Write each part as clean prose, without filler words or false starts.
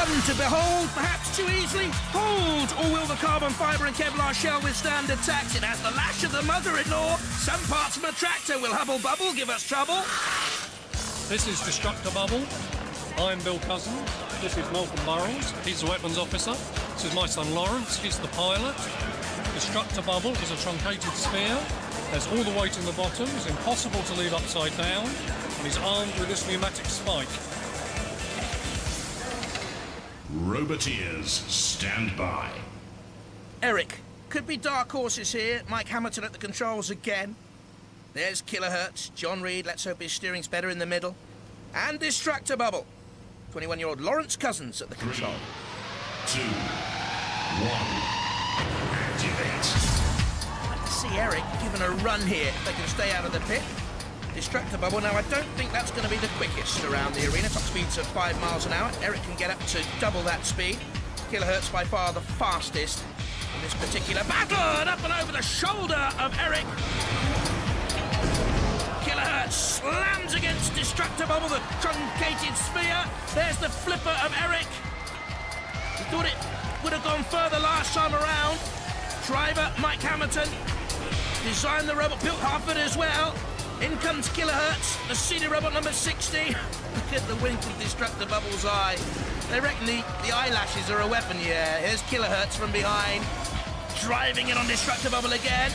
Fun to behold, perhaps too easily. Hold! Or will the carbon fibre and Kevlar shell withstand attacks? It has the lash of the mother-in-law. Some parts of a tractor will hubble-bubble, give us trouble. This is Destruct-A-Bubble. I'm Bill Cousin. This is Malcolm Burrows. He's the weapons officer. This is my son Lawrence. He's the pilot. Destruct-A-Bubble is a truncated sphere. There's all the weight in the bottom. It's impossible to leave upside down. And he's armed with this pneumatic spike. Roboteers, stand by. Eric, could be dark horses here. Mike Hamilton at the controls again. There's Kilohertz. John Reed, let's hope his steering's better in the middle. And Destruct-A-Bubble. 21-year-old Lawrence Cousins at the control. 2, 1, activate. I'd like to see Eric given a run here if they can stay out of the pit. Destruct-A-Bubble. Now, I don't think that's going to be the quickest around the arena. Top speed's at 5 miles an hour. Eric can get up to double that speed. Kilohertz by far the fastest in this particular battle. And up and over the shoulder of Eric. Kilohertz slams against Destruct-A-Bubble, the truncated sphere. There's the flipper of Eric. He thought it would have gone further last time around. Driver Mike Hamilton designed the robot, built half of it as well. In comes Kilohertz, the CD robot number 60. Look at the wink of Destruct-A-Bubble's eye. They reckon the eyelashes are a weapon, yeah. Here's Kilohertz from behind, driving it on Destruct-A-Bubble again.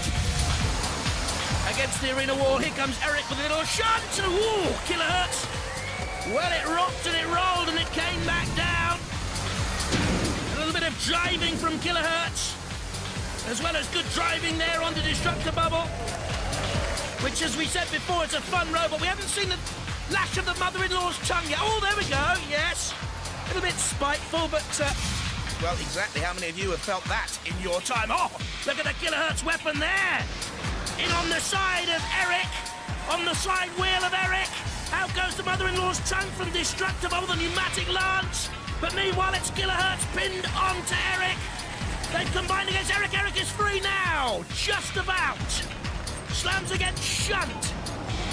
Against the arena wall, here comes Eric with a little shunt. Ooh, Kilohertz. Well, it rocked and it rolled and it came back down. A little bit of driving from Kilohertz, as well as good driving there on the Destruct-A-Bubble. Which, as we said before, is a fun robot. We haven't seen the lash of the mother-in-law's tongue yet. Oh, there we go, yes. A little bit spiteful, but, well, exactly how many of you have felt that in your time? Oh, look at the Kilohertz weapon there. In on the side of Eric, on the side wheel of Eric. Out goes the mother-in-law's tongue from Destruct-A-Bubble, the pneumatic lance. But meanwhile, it's Kilohertz pinned onto Eric. They've combined against Eric. Eric is free now, just about. Slams against Shunt.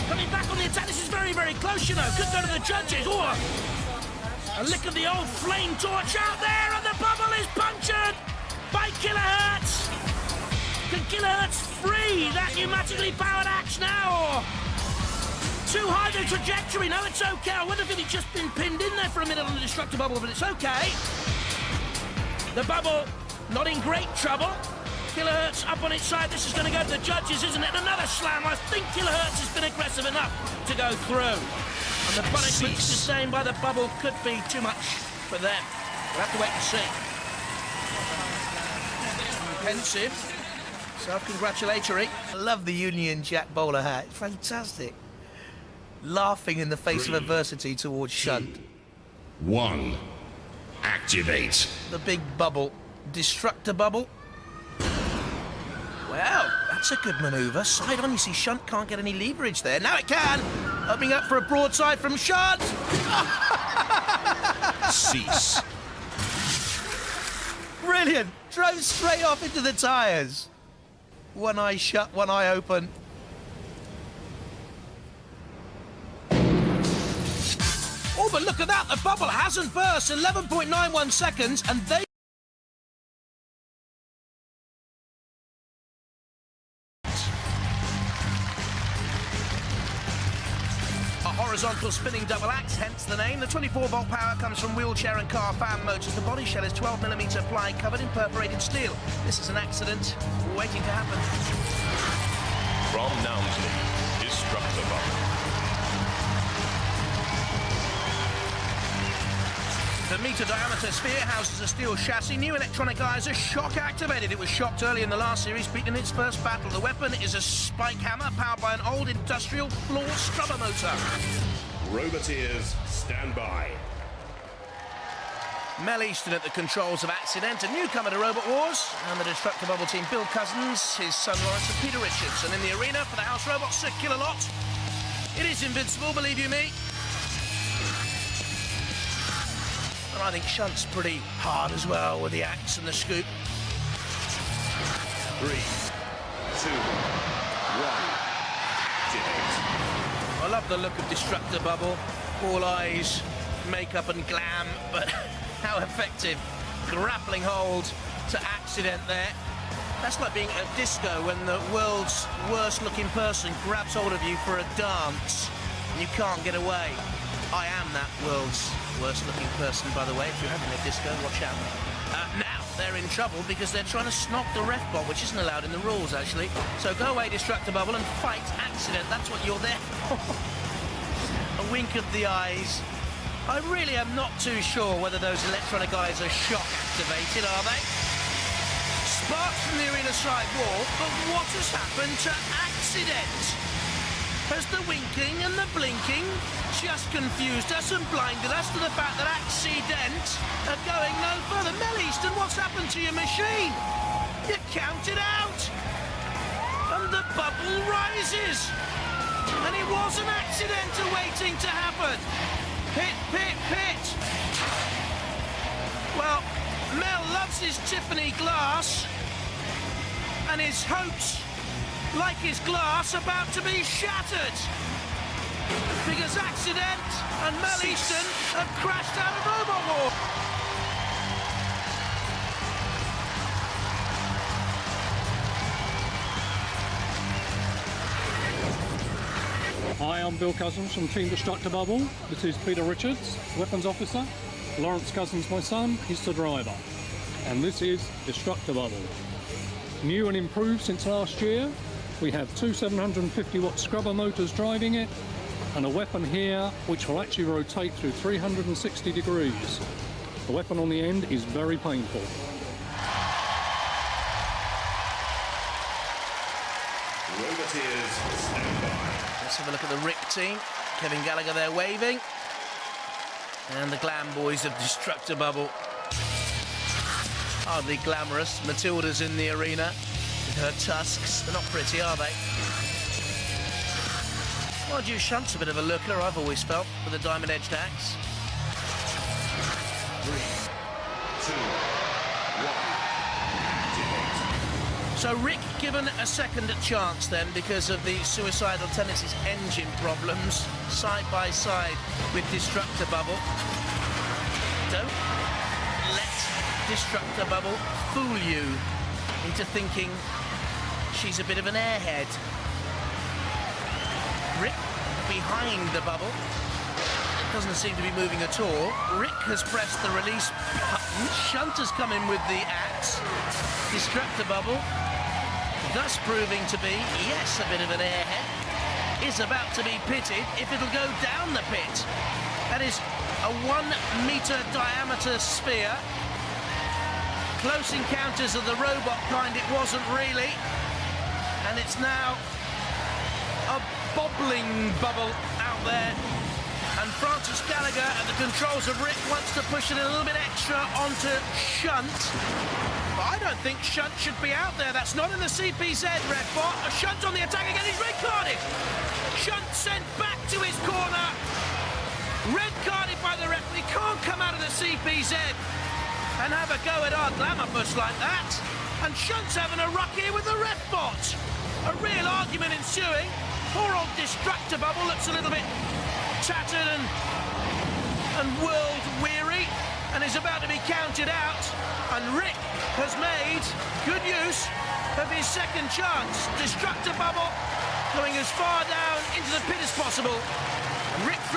Coming back on the attack. This is very, very close, you know. Could go to the judges. Oh, a lick of the old flame torch out there, and the bubble is punctured by Kilohertz. Can Kilohertz free that pneumatically powered axe now? Or too high the trajectory? No, it's okay. I wonder if he'd just been pinned in there for a minute on the Destruct-A-Bubble, but it's okay. The bubble not in great trouble. Kilohertz up on its side. This is going to go to the judges, isn't it? Another slam. I think Kilohertz has been aggressive enough to go through. And the punishment sustained by the bubble could be too much for them. We'll have to wait and see. Pensive. Self-congratulatory. I love the Union Jack bowler hat. Fantastic. Laughing in the face of adversity towards Shunt. 1, activate. The big bubble. Destruct-A-Bubble. Well, that's a good manoeuvre. Side on, you see Shunt can't get any leverage there. Now it can! Opening up for a broadside from Shunt! Cease. Brilliant! Drove straight off into the tyres. One eye shut, one eye open. Oh, but look at that! The bubble hasn't burst. 11.91 seconds, and they... Horizontal spinning double axe, hence the name. The 24-volt power comes from wheelchair and car fan motors. The body shell is 12mm ply covered in perforated steel. This is an accident waiting to happen. From Nounsley, Destruct-A-Bubble. The meter-diameter sphere houses a steel chassis. New electronic eyes are shock-activated. It was shocked early in the last series, beaten in its first battle. The weapon is a spike hammer powered by an old industrial floor scrubber motor. Roboteers, stand by. Mel Easton at the controls of Axe-C-Dent, a newcomer to Robot Wars, and the Destruct-A-Bubble team, Bill Cousins, his son Lawrence, and Peter Richards. And in the arena for the house robots, Sir Killalot. It is invincible, believe you me. And I think Shunt's pretty hard as well with the axe and the scoop. 3, 2, 1, activate. I love the look of Destruct-A-Bubble. All eyes, makeup and glam, but how effective grappling hold to Axe-C-Dent there. That's like being at disco when the world's worst looking person grabs hold of you for a dance and you can't get away. I am that world's worst looking person, by the way. If you're having a disco, watch out. Now they're in trouble because they're trying to snog the ref bot, which isn't allowed in the rules, actually. So go away, Destruct-A-Bubble, and fight Axe-C-Dent. That's what you're there for. A wink of the eyes. I really am not too sure whether those electronic eyes are shock activated, are they? Sparks from the arena side wall, but what has happened to Axe-C-Dent? Has the winking and the blinking just confused us and blinded us to the fact that Axe-C-Dent are going no further? Mel Easton, what's happened to your machine? You counted out! And the bubble rises! And it was an accident awaiting to happen! Pit, pit, pit! Well, Mel loves his Tiffany glass, and his hopes, like his glass, about to be shattered. Because Axe-C-Dent and Mel Easton have crashed out of Robot War. Hi, I'm Bill Cousins from Team Destruct-A-Bubble. This is Peter Richards, weapons officer. Lawrence Cousins, my son, he's the driver. And this is Destruct-A-Bubble. New and improved since last year. We have two 750 watt scrubber motors driving it, and a weapon here which will actually rotate through 360 degrees. The weapon on the end is very painful. Roboteers, stand by. Let's have a look at the Rick team. Kevin Gallagher there waving. And the glam boys of Destruct-A-Bubble. Hardly glamorous. Matilda's in the arena with her tusks. They're not pretty, are they? Mind you, Shunt's a bit of a looker, I've always felt, with a diamond-edged axe. 3, 2, 1, activate. So Rick given a second chance then because of the suicidal tendencies engine problems, side by side with Destruct-A-Bubble. Don't let Destruct-A-Bubble fool you into thinking she's a bit of an airhead. Rick behind the bubble. Doesn't seem to be moving at all. Rick has pressed the release button. Shunt has come in with the axe. Destruct-A-Bubble, thus proving to be, yes, a bit of an airhead, is about to be pitted if it'll go down the pit. That is a 1 meter diameter sphere. Close encounters of the robot kind it wasn't really. And it's now a bobbling bubble out there. And Francis Gallagher at the controls of Rick wants to push it a little bit extra onto Shunt. But I don't think Shunt should be out there. That's not in the CPZ, ref bot. A Shunt on the attack again. He's red carded. Shunt sent back to his corner. Red carded by the ref. He can't come out of the CPZ and have a go at our glamour bus like that. And Shunt's having a ruck here with the ref bot. A real argument ensuing. Poor old Destruct-A-Bubble looks a little bit tattered and world weary and is about to be counted out. And Rick has made good use of his second chance. Destruct-A-Bubble going as far down into the pit as possible. Rick